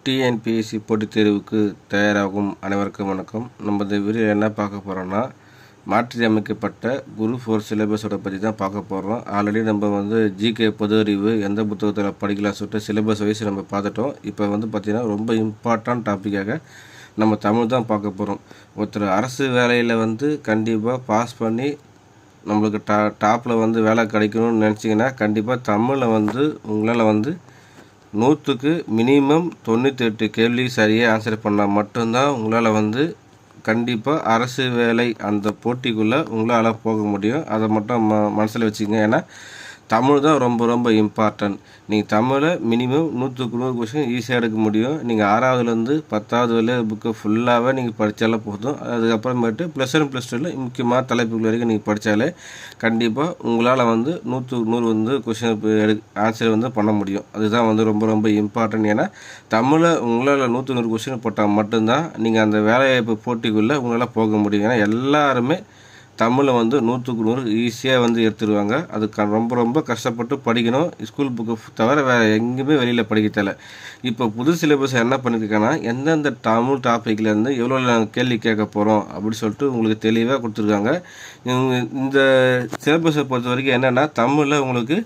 TNPSC போட்டித் தேர்வுக்கு தயாராகும் அனைவருக்கும் வணக்கம். நம்ம இந்த வீடியோவில் என்ன பார்க்க போகிறோம்னா, மாற்றி அமைக்கப்பட்ட குரூப் 4 சிலபஸோட பற்றி தான் பார்க்க போகிறோம். ஆல்ரெடி நம்ம ஜிகே பொது அறிவு எந்த புத்தகத்தில் படிக்கலாம் சொல்லிட்டு சிலபஸ் வைஸ் நம்ம பார்த்துட்டோம். இப்போ பார்த்திங்கன்னா ரொம்ப இம்பார்ட்டன்ட் டாப்பிக்காக நம்ம தமிழ் தான் பார்க்க போகிறோம். ஒருத்தர் அரசு வேலையில் கண்டிப்பாக பாஸ் பண்ணி நம்மளுக்கு டாப்பில் வேலை கிடைக்கணும்னு நினச்சிங்கன்னா கண்டிப்பாக தமிழில் உங்களால் 100க்கு மினிமம் 98 கேள்வி சரியாக ஆன்சர் பண்ணால் மட்டும்தான் உங்களால் கண்டிப்பாக அரசு வேலை அந்த போட்டிக்குள்ளே உங்களால் போக முடியும். அதை மட்டும் மனசில் வச்சுக்கோங்க. ஏன்னா தமிழ் தான் ரொம்ப ரொம்ப இம்பார்ட்டன்ட். நீங்கள் தமிழை மினிமம் 100க்கு 100 கொஷின் ஈஸியாக எடுக்க முடியும். நீங்கள் 6வதுலேருந்து 10வது வரையில புக்கு ஃபுல்லாகவே நீங்கள் படித்தாலே போதும். அதுக்கப்புறமேட்டு +1 +2ல முக்கியமான தலைப்புகள் வரைக்கும் நீங்கள் படித்தாலே கண்டிப்பாக உங்களால் 100க்கு 100 கொஷின் ஆன்சர் பண்ண முடியும். அதுதான் ரொம்ப ரொம்ப இம்பார்ட்டன்ட். ஏன்னா தமிழை உங்களால் 100க்கு 100 கொஷின் போட்டால் மட்டும்தான் நீங்கள் அந்த வேலைவாய்ப்பு போட்டிக்குள்ளே உங்களால் போக முடியும். ஏன்னா எல்லாருமே தமிழை 100க்கு 100 ஈஸியாக எடுத்துருவாங்க. அதுக்கு ரொம்ப ரொம்ப கஷ்டப்பட்டு படிக்கணும். ஸ்கூல் புக்கு தவிர வேறு எங்கேயுமே வெளியில் படிக்கத்தல. இப்போ புது சிலபஸ் என்ன பண்ணியிருக்காங்கன்னா, எந்தெந்த தமிழ் டாப்பிக்லேருந்து எவ்வளோ நாங்கள் கேள்வி கேட்க போகிறோம் அப்படின்னு சொல்லிட்டு உங்களுக்கு தெளிவாக கொடுத்துருக்காங்க. இந்த சிலபஸை பொறுத்த வரைக்கும் என்னென்னா, தமிழில் உங்களுக்கு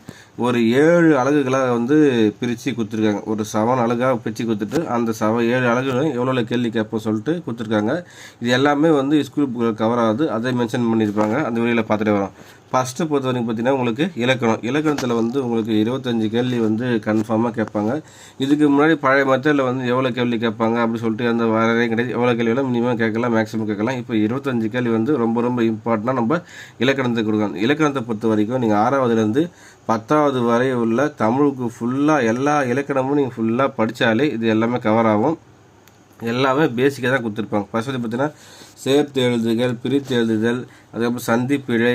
ஒரு 7 அலகுகளாக பிரித்து கொடுத்துருக்காங்க. ஒரு 7 அலகாக பிரித்து கொடுத்துட்டு அந்த 7 அலகுகளும் எவ்வளோ கேள்வி கேட்போம் சொல்லிட்டு கொடுத்துருக்காங்க. இது எல்லாமே ஸ்கூல் புக்கில் கவர் ஆகுது. அதை மென்ஷன் பண்ணியிருப்பாங்க. அந்த வீடியோவில் பார்த்துட்டு வரோம். ஃபஸ்ட்டு பொறுத்த வரைக்கும் பார்த்தீங்கன்னா உங்களுக்கு இலக்கணத்தில் உங்களுக்கு 25 கேள்வி கன்ஃபார்மாக கேட்பாங்க. இதுக்கு முன்னாடி பழைய மெத்தடில் எவ்வளோ கேள்வி கேட்பாங்க அப்படின்னு சொல்லிட்டு அந்த வரையும் கிடையாது. எவ்வளோ கேள்வியெல்லாம் மினிமம் கேட்கலாம், மேக்ஸிமம் கேட்கலாம். இப்போ 25 கேள்வி ரொம்ப ரொம்ப இம்பார்ட்டண்டாக நம்ம இலக்கணத்தை கொடுக்கணும். இலக்கணத்தை பொறுத்த வரைக்கும் நீங்கள் 6வதுலேருந்து 10வது வரை உள்ள தமிழுக்கு ஃபுல்லாக எல்லா இலக்கணமும் நீங்கள் ஃபுல்லாக படித்தாலே இது எல்லாமே கவர் ஆகும். எல்லாமே பேசிக்காக தான் கொடுத்துருப்பாங்க. ஃபஸ்ட்டு பார்த்தீங்கன்னா சேர்த்து எழுதுகள், பிரித்து எழுதுதல், அதுக்கப்புறம் சந்திப்பிழை,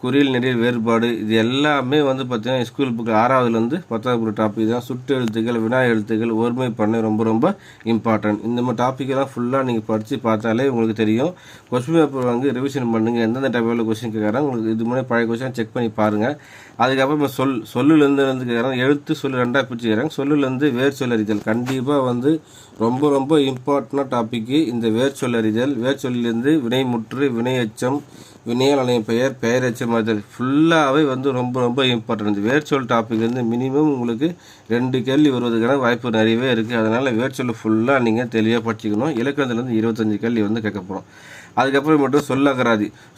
குறில் நெடில் வேறுபாடு, இது எல்லாமே பார்த்தீங்கன்னா ஸ்கூல் புக்கு 6வதுலேருந்து 10வது டாபிக் தான். சுட்டு எழுத்துக்கள், வினா எழுத்துக்கள், ஒருமை பண்ணை ரொம்ப ரொம்ப இம்பார்ட்டன்ட். இந்த மாதிரி டாப்பிக்கெல்லாம் ஃபுல்லாக நீங்கள் படித்து பார்த்தாலே உங்களுக்கு தெரியும். கொஸ்டின் பேப்பர் ரிவிஷன் பண்ணுங்கள். எந்தெந்த டைப்பில் கொஸ்டின் கேட்குறாங்க உங்களுக்கு இது முன்னாடி பழைய கொஸ்டின் செக் பண்ணி பாருங்கள். அதுக்கப்புறம் சொல்லுலேருந்து கேட்குறாங்க. எழுத்து சொல்லு 2ஆக பிரித்து கேட்குறாங்க. சொல்லுலேருந்து வேர் சொல் அறிதல் கண்டிப்பாக ரொம்ப ரொம்ப இம்பார்ட்டண்டான டாப்பிக்கு. இந்த வேர் சொல் அறிதல், வேர் சொல்லிலேருந்து வினைமுற்று, வினையச்சம், வினையால் அணைய பெயர், பெயரச்சம் அறிதல் ஃபுல்லாகவே ரொம்ப ரொம்ப இம்பார்ட்டன்ட். வேர்ச்சொல் டாபிக் மினிமம் உங்களுக்கு 2 கேள்வி வருவதற்கான வாய்ப்பு நிறையவே இருக்குது. அதனால் வேர்ச்சொல் ஃபுல்லாக நீங்கள் தெளிவாக படிச்சிக்கணும். இலக்கணத்துலேருந்து 25 கேள்வி கேட்க போகிறோம். அதுக்கப்புறம் மட்டும்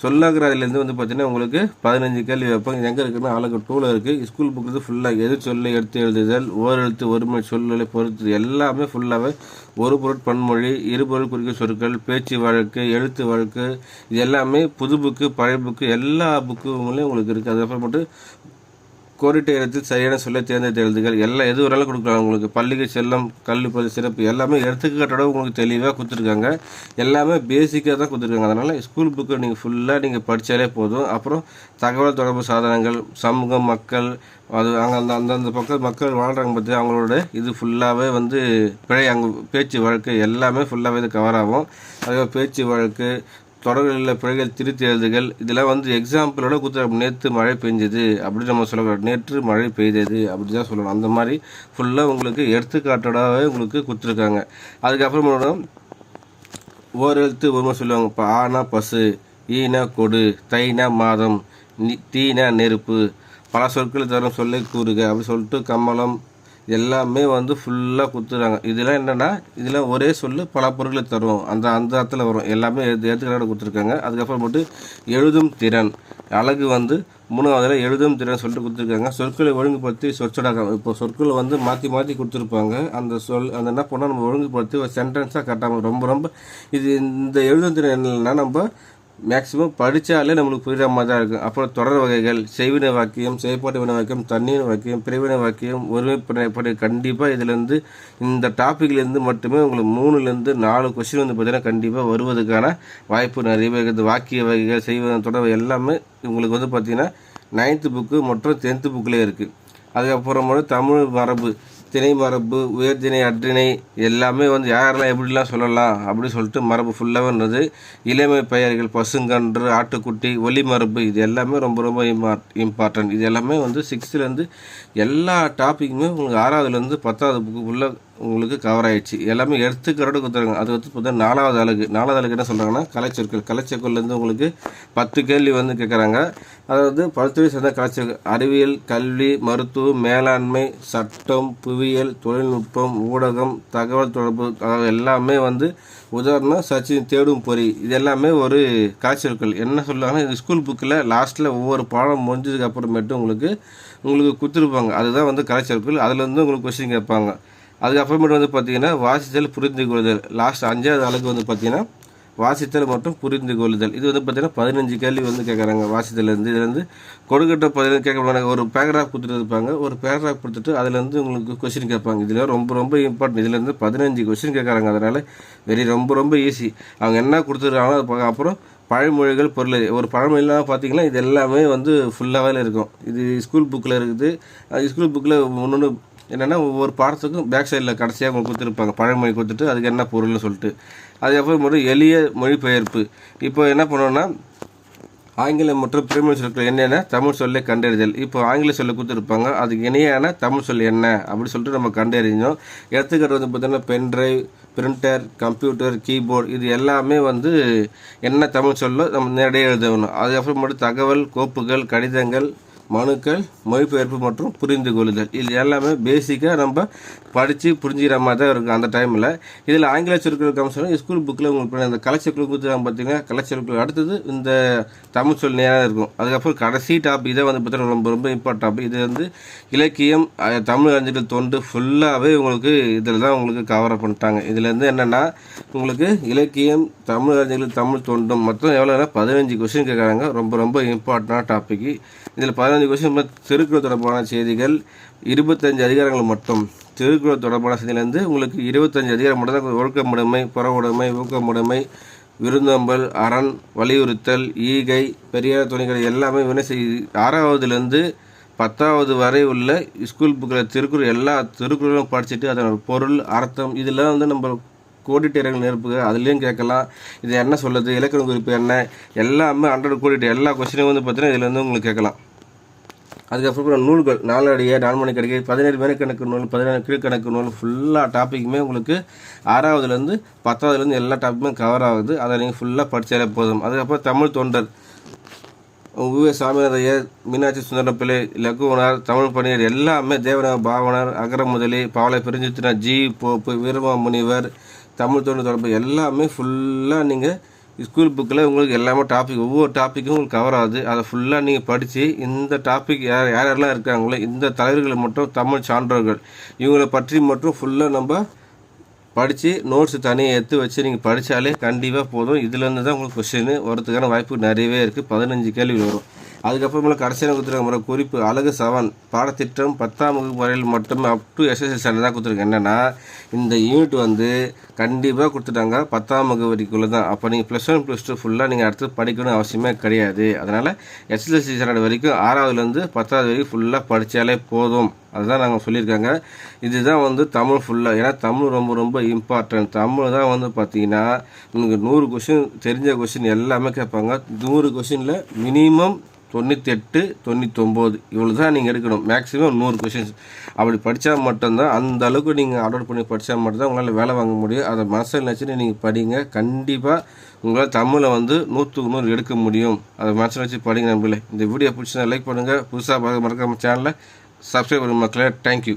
சொல்லகராதிலேருந்து பார்த்தீங்கன்னா உங்களுக்கு 15 கேள்வி வைப்பாங்க. எங்கே இருக்குன்னா அழகு 2ல் இருக்குது. ஸ்கூல் புக்கு ஃபுல்லாக எது சொல்ல எடுத்து எழுதுதல், ஓரெழுத்து ஒருமை சொல்லை பொறுத்து எல்லாமே ஃபுல்லாகவே ஒரு பொருட் பன்மொழி, இருபொருள் குறிக்கும் சொற்கள், பேச்சு வழக்கு, எழுத்து வழக்கு, இது எல்லாமே புது புக்கு பழைய புக்கு எல்லா புக்குங்களையும் உங்களுக்கு இருக்குது. அதுக்கப்புறம் மட்டும் கோரிட்டை எழுத்து சரியான சொல்ல தேர்ந்தெடுத்த எழுதுகள் எல்லாம் எது ஒரு கொடுக்கலாம். உங்களுக்கு பள்ளிக்கு செல்லம், கல்வி சிறப்பு எல்லாமே எடுத்துக்காட்டோட உங்களுக்கு தெளிவாக கொடுத்துருக்காங்க. எல்லாமே பேசிக்காக தான் கொடுத்துருக்காங்க. அதனால் ஸ்கூல் புக்கு நீங்கள் ஃபுல்லாக நீங்கள் படித்தாலே போதும். அப்புறம் தகவல் தொடர்பு சாதனங்கள், சமூகம், மக்கள், அது அங்கே அந்தந்த பக்கம் மக்கள் வாழ்கிறாங்க பற்றி அவங்களோட இது ஃபுல்லாகவே பிழை அங்கே பேச்சு வழக்கு எல்லாமே ஃபுல்லாகவே இது கவர் ஆகும். அதுக்கப்புறம் பேச்சு வழக்கு, தொடர்களில் பிழைகள், திருத்தி எழுதுகள், இதெல்லாம் எக்ஸாம்பிளோட கொடுத்து நேற்று மழை பெஞ்சது அப்படின்னு நம்ம சொல்லக்கூடாது. நேற்று மழை பெய்தது அப்படி தான் சொல்லணும். அந்த மாதிரி ஃபுல்லாக உங்களுக்கு எடுத்துக்காட்டோடவே உங்களுக்கு கொடுத்துருக்காங்க. அதுக்கப்புறம் ஓரெழுத்து ஒருமை சொல்லுவாங்க. இப்போ ஆனா பசு, ஈனா கொடு, தைனா மாதம், தீனா நெருப்பு, பல சொற்கள் தரும் சொல்லை கூறுக அப்படி சொல்லிட்டு கமலம் எல்லாமே ஃபுல்லாக கொடுத்துறாங்க. இதெல்லாம் என்னென்னா இதெல்லாம் ஒரே சொல்லு பல பொருட்களை தரும் அந்த இடத்துல வரும். எல்லாமே எடுத்துக்காட்டு கொடுத்துருக்காங்க. அதுக்கப்புறம் மட்டும் எழுதும் திறன் அழகு 3வதுல எழுதும் திறன் சொல்லிட்டு கொடுத்துருக்காங்க. சொற்களை ஒழுங்குபடுத்தி சொற்சொடாக்கம். இப்போ சொற்களை மாற்றி மாற்றி கொடுத்துருப்பாங்க. அந்த என்ன பண்ணால் நம்ம ஒழுங்குபடுத்தி ஒரு சென்டென்ஸாக கட்டாமல் ரொம்ப ரொம்ப இது இந்த எழுதும் திறன் என்னன்னா நம்ம மேக்ஸிமம் படித்தாலே நம்மளுக்கு புரிகிற மாதிரி தான் இருக்கும். அப்புறம் தொடர் வகைகள், செய்வினை வாக்கியம், செயற்பாட்டு வினை வாக்கியம், தண்ணீர் வாக்கியம், பிரிவினை வாக்கியம், ஒருமைப்படை கண்டிப்பாக இதிலேருந்து இந்த டாப்பிக்லேருந்து மட்டுமே உங்களுக்கு 3லேருந்து 4 கொஸ்டின் பார்த்தீங்கன்னா கண்டிப்பாக வருவதற்கான வாய்ப்பு நிறையவே இருக்குது. வாக்கிய வகைகள், செய்வினை தொடர் எல்லாமே உங்களுக்கு பார்த்தீங்கன்னா 9th புக்கு மற்றும் 10th புக்கிலே இருக்குது. அதுக்கப்புறம் தமிழ் மரபு, திணை மரபு, உயர்திணை, அற்றிணை எல்லாமே யாரெல்லாம் எப்படிலாம் சொல்லலாம் அப்படின்னு சொல்லிட்டு மரபு ஃபுல்லாகவே இளமை பெயர்கள், பசுங்கன்று, ஆட்டுக்குட்டி, ஒலி மரபு, இது எல்லாமே ரொம்ப ரொம்ப இம்பார்ட்டன்ட். இது எல்லாமே 6th எல்லா டாப்பிக்குமே உங்களுக்கு 6வதுலேருந்து 10வது புக்கு ஃபுல்லாக உங்களுக்கு கவர் ஆயிடுச்சு. எல்லாமே எடுத்துக்கிறோட கொடுத்துருங்க. அது வந்து பார்த்தீங்கன்னா 4வது அழகு என்ன சொல்கிறாங்கன்னா கலைச்சொற்கள்லேருந்து உங்களுக்கு 10 கேள்வி வந்து கேட்குறாங்க. அதாவது 10 சேர்ந்த கலைச்சொற்கள் அறிவியல், கல்வி, மருத்துவம், மேலாண்மை, சட்டம், புவியியல், தொழில்நுட்பம், ஊடகம், தகவல் தொடர்பு, அதாவது எல்லாமே வந்து உதாரணம் சச்சின் தேடும் பொறி, இது எல்லாமே ஒரு கலைச்சொற்கள். என்ன சொல்லுவாங்கன்னா இது ஸ்கூல் புக்கில் லாஸ்ட்டில் ஒவ்வொரு பாடம் முடிஞ்சதுக்கு அப்புறமேட்டு உங்களுக்கு கொடுத்துருப்பாங்க. அதுதான் வந்து கலைச்சொற்கள். அதில் வந்து உங்களுக்கு கொஸ்டின் கேட்பாங்க. அதுக்கப்புறமேட்டு வந்து பார்த்திங்கன்னா வாசித்தல், புரிந்து கொள்ளுதல். லாஸ்ட் 5வது அழகு வந்து பார்த்திங்கன்னா வாசித்தல் மற்றும் புரிந்து கொள்ளுதல். இது வந்து பார்த்திங்கன்னா 15 கேள்வி வந்து கேட்குறாங்க வாசித்தலேருந்து. இதுலேருந்து கொடுக்கட்ட 15 கேட்க ஒரு பேராகிராஃப் கொடுத்துருப்பாங்க. ஒரு பேராகிராஃப் கொடுத்துட்டு அதுலேருந்து உங்களுக்கு கொஸ்டின் கேட்பாங்க. இதில் ரொம்ப இம்பார்ட்டன்ட். இதுலேருந்து 15 கொஸ்டின் கேட்குறாங்க. அதனால் ரொம்ப ஈஸி. அவங்க என்ன கொடுத்துருக்காங்களோ அது அப்புறம் பழமொழிகள், பொருள். ஒரு பழமொழிலாம் பார்த்திங்கன்னா இது எல்லாமே வந்து ஃபுல்லாகவே இருக்கும். இது ஸ்கூல் புக்கில் இருக்குது. ஸ்கூல் புக்கில் ஒன்று என்னென்னா ஒவ்வொரு பாடத்துக்கும் பேக் சைடில் கடைசியாக உங்களுக்கு கொடுத்துருப்பாங்க பழமொழி கொடுத்துட்டு அதுக்கு என்ன பொருள்னு சொல்லிட்டு. அதுக்கப்புறம் ஒரு எளிய மொழிபெயர்ப்பு. இப்போ என்ன பண்ணோன்னா ஆங்கிலம் மற்றும் பிரிமிய சொற்கள் என்னென்ன தமிழ் சொல்லை கண்டறிதல். இப்போ ஆங்கில சொல்லை கொடுத்துருப்பாங்க, அதுக்கு இணையான தமிழ் சொல் என்ன அப்படின்னு சொல்லிட்டு நம்ம கண்டறிஞ்சோம். எடுத்துக்கிட்டு வந்து பார்த்தீங்கன்னா பென்ட்ரைவ், பிரிண்டர், கம்ப்யூட்டர், கீபோர்டு, இது எல்லாமே வந்து என்ன தமிழ் சொல்லோ நம்ம நேரடியாக எழுதணும். அதுக்கப்புறம் மட்டும் தகவல், கோப்புகள், கடிதங்கள், மனுக்கள், மொழிபெயர்ப்பு மற்றும் புரிந்து கொள்ளுதல். இது எல்லாமே பேசிக்காக நம்ம படித்து புரிஞ்சுக்கிற மாதிரி தான் இருக்கும் அந்த டைமில். இதில் ஆங்கில சொற்கள் கம்சம் ஸ்கூல் புக்கில் உங்களுக்கு அந்த கலைச்சொற்கள் கொடுத்துருக்காங்க பார்த்தீங்கன்னா. கலைச்சொற்கள் அடுத்தது இந்த தமிழ் சொல் நேராக இருக்கும். அதுக்கப்புறம் கடைசி டாபிக் இதை வந்து பார்த்தீங்கன்னா ரொம்ப இம்பார்ட்டன்ட் டாபிக். இது வந்து இலக்கியம், தமிழ் அறிஞர்கள் தொண்டு ஃபுல்லாகவே உங்களுக்கு இதில் தான் உங்களுக்கு கவர் பண்ணிட்டாங்க. இதுலேருந்து என்னென்னா உங்களுக்கு இலக்கியம், தமிழ் அறிஞர்கள், தமிழ் தொண்டும் மொத்தம் எவ்வளோனா 15 கொஸ்டின் கேட்குறாங்க. ரொம்ப இம்பார்ட்டண்டான டாபிக். இதில் 15 கொஸ்டின் திருக்குறள் தொடர்பான செய்திகள் 25 அதிகாரங்கள் மட்டும். திருக்குறள் தொடர்பான செய்தியிலேருந்து உங்களுக்கு 25 அதிகாரம் மட்டும் தான். ஒழுக்கமுடைமை, புறவுடைமை, ஊக்கமுடைமை, விருந்தோம்பல், அரண், வலியுறுத்தல், ஈகை, பெரியார் துணைகள் எல்லாமே வினை செய் 6வதுலேருந்து 10வது வரை உள்ள ஸ்கூல் புக்கில் திருக்குறள் எல்லா திருக்குறளும் படிச்சுட்டு அதனோட பொருள், அர்த்தம் இதெல்லாம் வந்து நம்ம கோடிட்டேரங்கள் நெருப்புக அதுலேயும் கேட்கலாம். இது என்ன சொல்லுது, இலக்கண குறிப்பு என்ன, எல்லாமே 100 கோடிட்டு எல்லா கொஸ்டினும் வந்து பார்த்தீங்கன்னா இதில் வந்து உங்களுக்கு கேட்கலாம். அதுக்கப்புறம் நூல்கள் நாலடிய, நான்மணி கடிகை, 17 மேற்கணக்கு நூல், 17 கீழ்கணக்கு நூல் ஃபுல்லாக டாப்பிக்குமே உங்களுக்கு 6வதுலேருந்து 10வதுலேருந்து எல்லா டாப்பிக்குமே கவர் ஆகுது. அதை நீங்கள் ஃபுல்லாக படித்தாலே போதும். அதுக்கப்புறம் தமிழ் தொண்டர் உவே சாமிநாதையர், மீனாட்சி சுந்தரப்பிள்ளை, லகுவனார், தமிழ் பணியர் எல்லாமே, தேவனார், பாவனர், அகர முதலி, பாவலை பிரிஞ்சித்தினார், ஜி போப்பு, வீரமா முனிவர், தமிழ் தொண்டு தொடர்பு எல்லாமே ஃபுல்லாக நீங்கள் ஸ்கூல் புக்கில் உங்களுக்கு எல்லாமே டாபிக் ஒவ்வொரு டாப்பிக்கும் உங்களுக்கு கவர் ஆகுது. அதை ஃபுல்லாக நீங்கள் படித்து இந்த டாபிக் யாரெல்லாம் இருக்காங்களோ இந்த தலைவர்களை மட்டும் தமிழ் சான்றோர்கள் இவங்களை பற்றி மட்டும் ஃபுல்லாக நம்ம படித்து நோட்ஸு தனியாக எடுத்து வச்சு நீங்கள் படித்தாலே கண்டிப்பாக போதும். இதுலேருந்து தான் உங்களுக்கு கொஸ்டின் வரதுக்கான வாய்ப்பு நிறையவே இருக்குது. 15 கேள்வி வரும். அதுக்கப்புறமேல கடைசியாக கொடுத்துருக்க முறை குறிப்பு அழகு 7 பாடத்திட்டம் 10ஆம் வகுப்பு வரையில் மட்டுமே அப் டு எஸ்எஸ்எல் ஸ்டாண்டர்ட் தான் கொடுத்துருக்கேன். என்னென்னா இந்த யூனிட் வந்து கண்டிப்பாக கொடுத்துட்டாங்க 10ஆம் வகுப்பு வரைக்குள்ளே தான். அப்போ நீங்கள் +1 +2 ஃபுல்லாக நீங்கள் அடுத்து படிக்கணும் அவசியமே கிடையாது. அதனால் எஸ்எஸ்எல்சி ஸ்டாண்டர்ட் வரைக்கும் 6வதுலேருந்து 10வது வரைக்கும் ஃபுல்லாக படித்தாலே போதும். அதுதான் நாங்கள் சொல்லியிருக்காங்க. இதுதான் வந்து தமிழ் ஃபுல்லாக. ஏன்னா தமிழ் ரொம்ப இம்பார்ட்டன்ட். தமிழ் தான் வந்து பார்த்தீங்கன்னா உங்களுக்கு 100 கொஷின் தெரிஞ்ச கொஷின் எல்லாமே கேட்பாங்க. 100 கொஷினில் மினிமம் 98, 99 இவ்வளோ தான் நீங்கள் எடுக்கணும். மேக்ஸிமம் 100 கொஷின்ஸ் அப்படி படித்தா மட்டும்தான் அந்த அளவுக்கு நீங்கள் ஆர்டர் பண்ணி படித்தா மட்டும்தான் உங்களால் வேலை வாங்க முடியும். அதை மனசில் நினச்சிட்டு நீங்கள் படிங்க. கண்டிப்பாக உங்களால் தமிழை வந்து 100க்கு 100 எடுக்க முடியும். அதை மனசில் வச்சு படிங்க நம்பளே. இந்த வீடியோ பிடிச்சா லைக் பண்ணுங்கள். புதுசாக பார்க்க மறக்காம சேனலை சப்ஸ்கிரைப் பண்ணுங்க மக்களே. தேங்க்யூ.